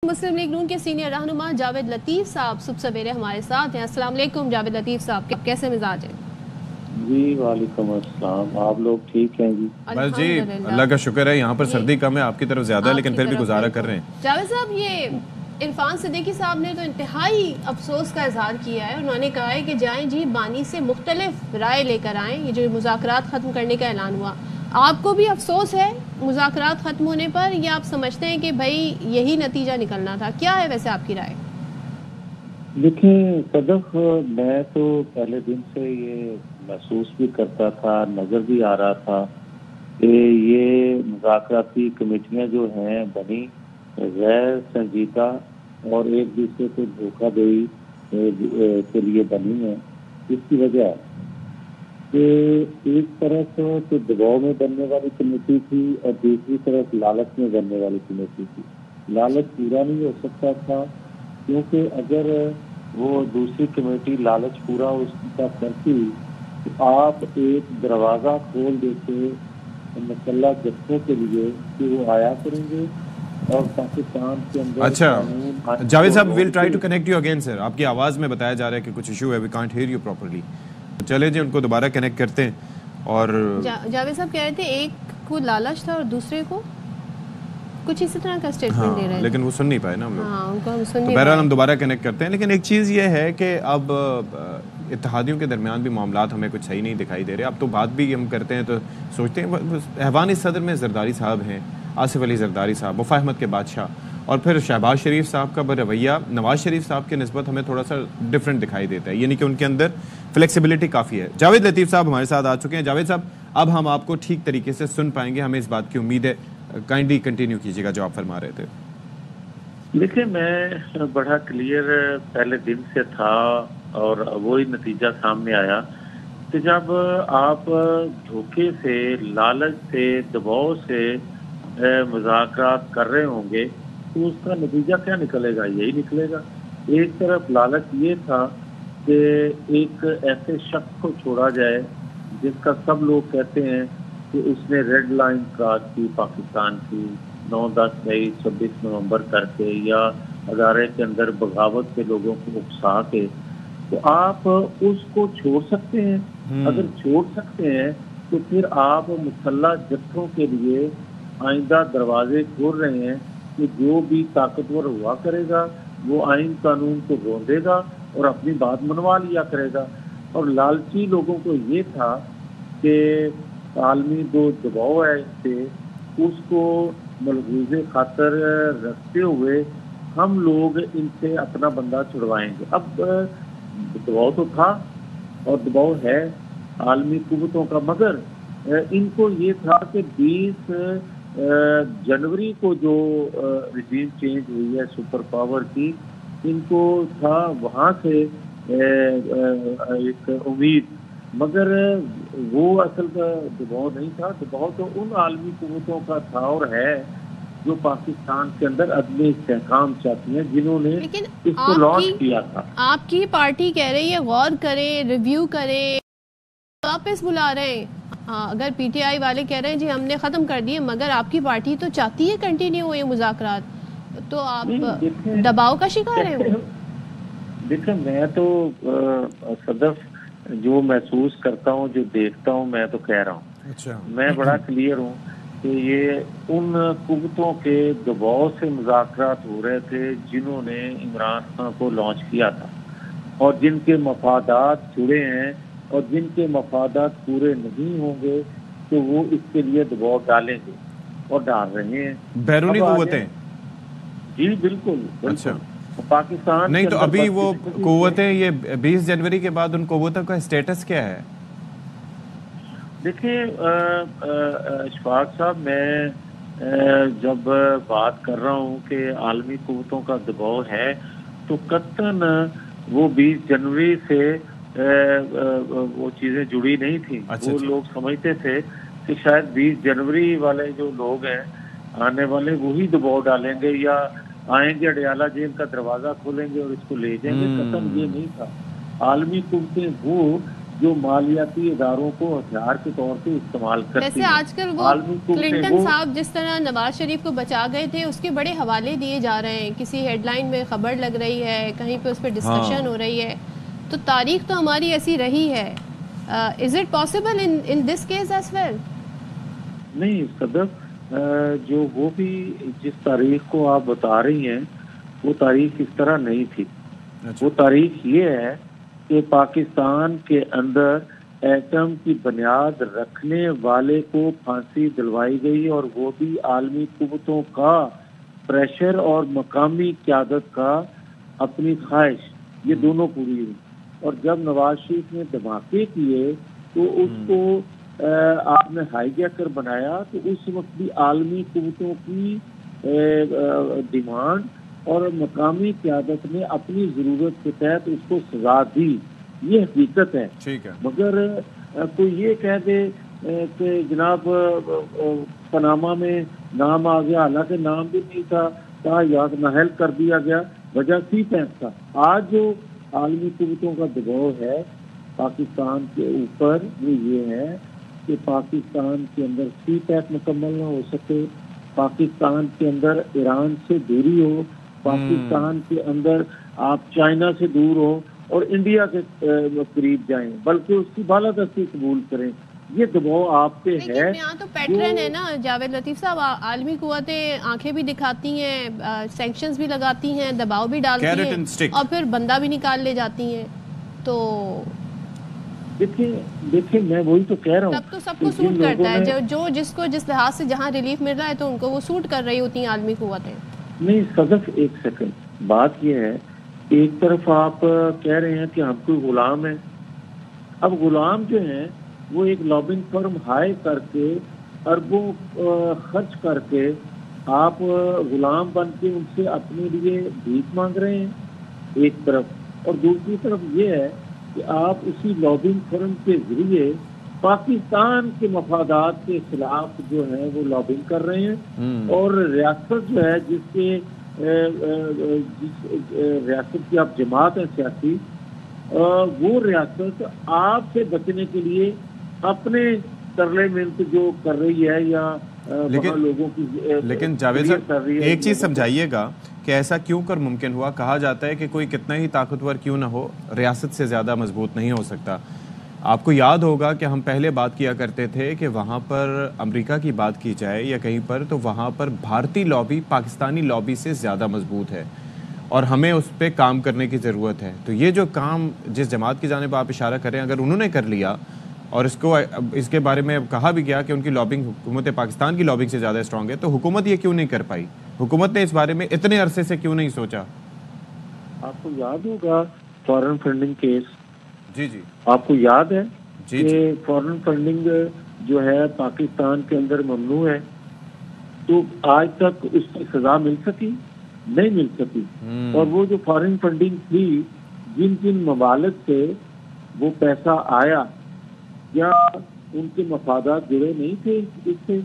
مسلم league نون کے senior رہنما جاوید لطیف صاحب صبح سویرے ہمارے ساتھ ہیں۔ السلام علیکم جاوید لطیف صاحب، کیسے مزاج ہیں؟ جی وعلیکم السلام، آپ لوگ ٹھیک ہیں؟ جی بس جی اللہ کا شکر ہے، یہاں پر سردی کم ہے، آپ کی طرف زیادہ ہے لیکن پھر بھی گزارا کر رہے ہیں۔ جاوید صاحب، یہ عرفان صدیقی صاحب نے تو انتہائی افسوس کا اظہار کیا ہے، انہوں نے کہا ہے کہ جائیں جی بانی سے مختلف رائے لے کر آئیں، یہ جو مذاکرات ختم کرنے کا اعلان ہوا، آپ کو بھی افسوس ہے مذاکرات ختم ہونے پر، یا آپ سمجھتے ہیں کہ بھائی یہی نتیجہ نکلنا تھا؟ کیا ہے ویسے آپ کی رائے؟ دیکھیں صدف، میں تو پہلے دن سے یہ محسوس بھی کرتا تھا، نظر بھی آ رہا تھا کہ یہ مذاکراتی کمیٹیاں جو ہیں بنی غیر سنجیدہ اور ایک دوسرے کو دھوکہ دہی کے لیے بنی ہیں۔ اس کی وجہ ہے کہ ایک طرف تو دباؤ میں بننے والی کمیٹی تھی اور دوسری طرف لالچ میں بننے والی کمیٹی تھی۔ لالچ پورا نہیں ہو سکتا تھا کیونکہ اگر وہ دوسری کمیٹی لالچ پورا اس کا کرتی تو آپ ایک دروازہ کھول دیتے مسلح جتھوں کے لیے کہ وہ آیا کریں گے اور پاکستان کے اندر۔ اچھا جاوید صاحب، we'll try to connect you again sir, آپ کی آواز میں بتایا جا رہا ہے کہ کچھ ایشو ہے، we can't hear you properly. چلے جی ان کو دوبارہ کنیکٹ کرتے ہیں۔ اور جاوید صاحب کہہ رہے تھے ایک کو لالچ تھا اور دوسرے کو کچھ اسی طرح کا اسٹیٹمنٹ دے رہے ہیں، لیکن وہ سن نہیں پائے نا ہم لوگ۔ ہاں ان کو ہم سن نہیں بہرحال پائے۔ ہم دوبارہ کنیکٹ کرتے ہیں، لیکن ایک چیز یہ ہے کہ اب اتحادیوں کے درمیان بھی معاملات ہمیں کچھ صحیح نہیں دکھائی دے رہے۔ اب تو بات بھی ہم کرتے ہیں تو سوچتے ہیں ایوان صدر میں زرداری صاحب ہیں، آصف علی زرداری صاحب مفاہمت کے بادشاہ، اور پھر شہباز شریف صاحب کا رویہ نواز شریف صاحب کے نسبت ہمیں تھوڑا سا ڈفرینٹ دکھائی دیتا ہے، یعنی کہ ان کے اندر فلیکسیبلٹی کافی ہے۔ جاوید لطیف صاحب ہمارے ساتھ آ چکے ہیں۔ جاوید صاحب، اب ہم آپ کو ٹھیک طریقے سے سن پائیں گے، ہمیں اس بات کی امید ہے، کائنڈلی کنٹینیو کیجیے گا جو آپ فرما رہے تھے۔ دیکھیں میں بڑا کلیئر پہلے دن سے تھا اور وہی نتیجہ سامنے آیا کہ جب آپ دھوکے سے، لالچ سے، دباؤ سے مذاکرات کر رہے ہوں گے تو اس کا نتیجہ کیا نکلے گا؟ یہی نکلے گا۔ ایک طرف لالچ یہ تھا کہ ایک ایسے شخص کو چھوڑا جائے جس کا سب لوگ کہتے ہیں کہ اس نے ریڈ لائن کراس کی پاکستان کی 9، 10 مئی، 26 نومبر کر کے، یا ادارے کے اندر بغاوت کے لوگوں کو اکسا کے، تو آپ اس کو چھوڑ سکتے ہیں۔ اگر چھوڑ سکتے ہیں تو پھر آپ مسلح جتھوں کے لیے آئندہ دروازے کھول رہے ہیں کہ جو بھی طاقتور ہوا کرے گا وہ آئین قانون کو روندے گا اور اپنی بات منوا لیا کرے گا۔ اور لالچی لوگوں کو یہ تھا کہ عالمی جو دباؤ ہے اس سے، اس کو ملحوظ خاطر رکھتے ہوئے ہم لوگ ان سے اپنا بندہ چھڑوائیں گے۔ اب دباؤ تو تھا اور دباؤ ہے عالمی قوتوں کا، مگر ان کو یہ تھا کہ 20 جنوری کو جو رجیم چینج ہوئی ہے سپر پاور کی، ان کو تھا وہاں سے ایک امید، مگر وہ اصل کا دباؤ نہیں تھا۔ دباؤ تو ان عالمی قوتوں کا تھا اور ہے جو پاکستان کے اندر عدم استحکام چاہتی ہیں، جنہوں نے اس کو لانچ کیا تھا۔ آپ کی پارٹی کہہ رہی ہے غور کریں، ریویو کریں، واپس بلا رہے ہیں۔ اگر پی ٹی آئی والے کہہ رہے ہیں جی ہم نے ختم کر دیے، مگر آپ کی پارٹی تو چاہتی ہے کنٹینیو ہو یہ مذاکرات، تو آپ دباؤ کا شکار ہیں؟ دیکھیں میں تو صدف جو محسوس کرتا ہوں، جو دیکھتا ہوں، میں تو کہہ رہا ہوں، میں بڑا کلیئر ہوں کہ یہ ان قوتوں کے دباؤ سے مذاکرات ہو رہے تھے جنہوں نے عمران خان کو لانچ کیا تھا، اور جن کے مفادات جڑے ہیں، اور جن کے مفادات پورے نہیں ہوں گے تو وہ اس کے لیے دباؤ ڈالیں گے اور ڈال رہے ہیں بیرونی قوتیں۔ جی بالکل بالکل۔ پاکستان نہیں تو ابھی وہ قوتیں، یہ 20 جنوری کے بعد ان قوتوں کا اسٹیٹس کیا ہے؟ دیکھیں اشفاق صاحب، میں جب بات کر رہا ہوں کہ عالمی قوتوں کا دباؤ ہے تو قطعاً وہ 20 جنوری سے وہ چیزیں جڑی نہیں تھیں۔ وہ لوگ سمجھتے تھے کہ شاید 20 جنوری والے جو لوگ ہیں آنے والے وہی دباؤ ڈالیں گے، یا آئیں گے اڈیالہ جیل کا دروازہ کھولیں گے اور اس کو لے جائیں گے۔ قطعاً یہ نہیں تھا۔ عالمی قوتیں وہ جو مالیاتی اداروں کو ہتھیار کے طور پہ استعمال کرتی ویسے ہیں۔ آج کل وہ کلنٹن صاحب جس طرح نواز شریف کو بچا گئے تھے اس کے بڑے حوالے دیے جا رہے ہیں، کسی ہیڈ لائن میں خبر لگ رہی ہے، کہیں پہ اس پہ ڈسکشن ہو رہی ہے، تو تاریخ تو ہماری ایسی رہی ہے. Is it possible in this case as well? نہیں صدف، جو وہ بھی جس تاریخ کو آپ بتا رہی ہیں وہ تاریخ اس طرح نہیں تھی. وہ تاریخ یہ ہے کہ پاکستان کے اندر ایٹم کی بنیاد رکھنے والے کو پھانسی دلوائی گئی، اور وہ بھی عالمی قوتوں کا پریشر اور مقامی قیادت کا اپنی خواہش، یہ دونوں پوری ہوئی. اور جب نواز شریف نے دھماکے کیے تو اس کو آپ نے ہائی جیکر بنایا، تو اس وقت بھی عالمی قوتوں کی ڈیمانڈ اور مقامی قیادت نے اپنی ضرورت کے تحت اس کو سزا دی. یہ حقیقت ہے. مگر کوئی یہ کہہ دے کہ جناب پاناما میں نام آ گیا، حالانکہ نام بھی نہیں تھا، کہا یاد نااہل کر دیا گیا، وجہ سی پیک تھا. آج جو عالمی قوتوں کا دباؤ ہے پاکستان کے اوپر وہ یہ ہے کہ پاکستان کے اندر سی پیک مکمل نہ ہو سکے، پاکستان کے اندر ایران سے دوری ہو، پاکستان کے اندر آپ چائنا سے دور ہو اور انڈیا کے قریب جائیں، بلکہ اس کی بالادستی قبول کریں. یہ دباؤ آپ پہ ہے. یہاں تو پیٹرن ہے نا جاوید لطیف صاحب، عالمی قوتیں آنکھیں بھی دکھاتی ہیں، سینکشنز بھی لگاتی ہیں، دباؤ بھی ڈالتی ہیں، اور پھر بندہ بھی نکال لے جاتی ہیں. تو دیکھیں میں وہی تو کہہ رہا ہوں، تب تو سب کو سوٹ کرتا ہے، جو جس کو جس لحاظ سے جہاں ریلیف مل رہا ہے تو ان کو وہ سوٹ کر رہی ہوتی ہیں عالمی قوتیں. نہیں صدف، ایک سیکنڈ، بات یہ ہے ایک طرف آپ کہہ رہے ہیں کہ ہم کوئی غلام ہیں. اب غلام جو ہیں وہ ایک لابنگ فرم ہائے کر کے اربوں خرچ کر کے آپ غلام بن کے ان سے اپنے لیے بھیک مانگ رہے ہیں ایک طرف، اور دوسری طرف یہ ہے کہ آپ اسی لابنگ فرم کے ذریعے پاکستان کے مفادات کے خلاف جو ہے وہ لابنگ کر رہے ہیں. اور ریاست جو ہے جس ریاست کی آپ جماعت ہے سیاسی، وہ ریاست آپ سے بچنے کے لیے اپنے ترلے منت جو کر رہی ہے یا لوگوں کی، لیکن جاوید صاحب ایک چیز سمجھائیے گا کہ ایسا کیوں کر ممکن ہوا؟ کہا جاتا ہے کہ کوئی کتنا ہی طاقتور کیوں نہ ہو ریاست سے زیادہ مضبوط نہیں ہو سکتا. آپ کو یاد ہوگا کہ ہم پہلے بات کیا کرتے تھے کہ وہاں پر امریکہ کی بات کی جائے یا کہیں پر، تو وہاں پر بھارتی لابی پاکستانی لابی سے زیادہ مضبوط ہے اور ہمیں اس پہ کام کرنے کی ضرورت ہے. تو یہ جو کام جس جماعت کی جانب آپ اشارہ کریں، اگر انہوں نے کر لیا اور اس کے بارے میں کہا بھی گیا کہ ان کی لابنگ حکومت پاکستان کی لابنگ سے زیادہ اسٹرانگ ہے، تو حکومت یہ کیوں نہیں کر پائی؟ حکومت نے اس بارے میں اتنے عرصے سے کیوں نہیں سوچا؟ آپ کو یاد ہوگا فارن فنڈنگ کیس، جی آپ کو یاد ہے کہ فارن فنڈنگ جو ہے پاکستان کے اندر ممنوع ہے، تو آج تک اس کی سزا مل سکی؟ نہیں مل سکی. اور وہ جو فارن فنڈنگ تھی، جن ممالک سے وہ پیسہ آیا، کیا ان کے مفادات جڑے نہیں تھے اس سے؟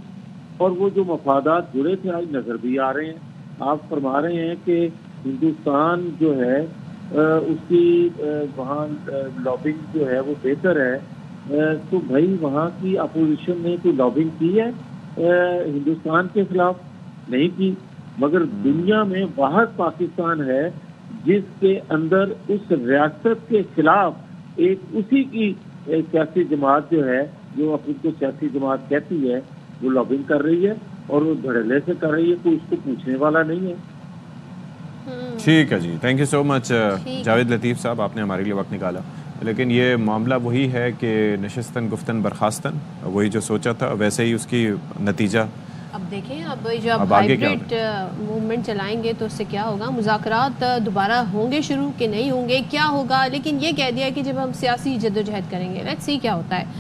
اور وہ جو مفادات جڑے تھے آج نظر بھی آ رہے ہیں. آپ فرما رہے ہیں کہ ہندوستان جو ہے اس کی وہاں لابنگ جو ہے وہ بہتر ہے، تو بھائی وہاں کی اپوزیشن نے کوئی لابنگ کی ہے ہندوستان کے خلاف؟ نہیں کی. مگر دنیا میں واحد پاکستان ہے جس کے اندر اس ریاست کے خلاف ایک اسی کی سیاسی جماعت جو ہے، جو اپنی کو سیاسی جماعت کہتی ہے، وہ لابنگ کر رہی ہے اور وہ دھڑلے سے کر رہی ہے، کوئی اس کو پوچھنے والا نہیں ہے. ٹھیک ہے جی، تھینک یو سو مچ جاوید لطیف صاحب، آپ نے ہمارے لیے وقت نکالا. لیکن یہ معاملہ وہی ہے کہ نشستن گفتن برخاستن، وہی جو سوچا تھا ویسے ہی اس کی نتیجہ. اب دیکھیں اب جب ہائیبریڈ موومنٹ چلائیں گے تو اس سے کیا ہوگا؟ مذاکرات دوبارہ ہوں گے شروع کہ نہیں ہوں گے، کیا ہوگا؟ لیکن یہ کہہ دیا کہ جب ہم سیاسی جدوجہد کریں گے، لیٹس سی کیا ہوتا ہے.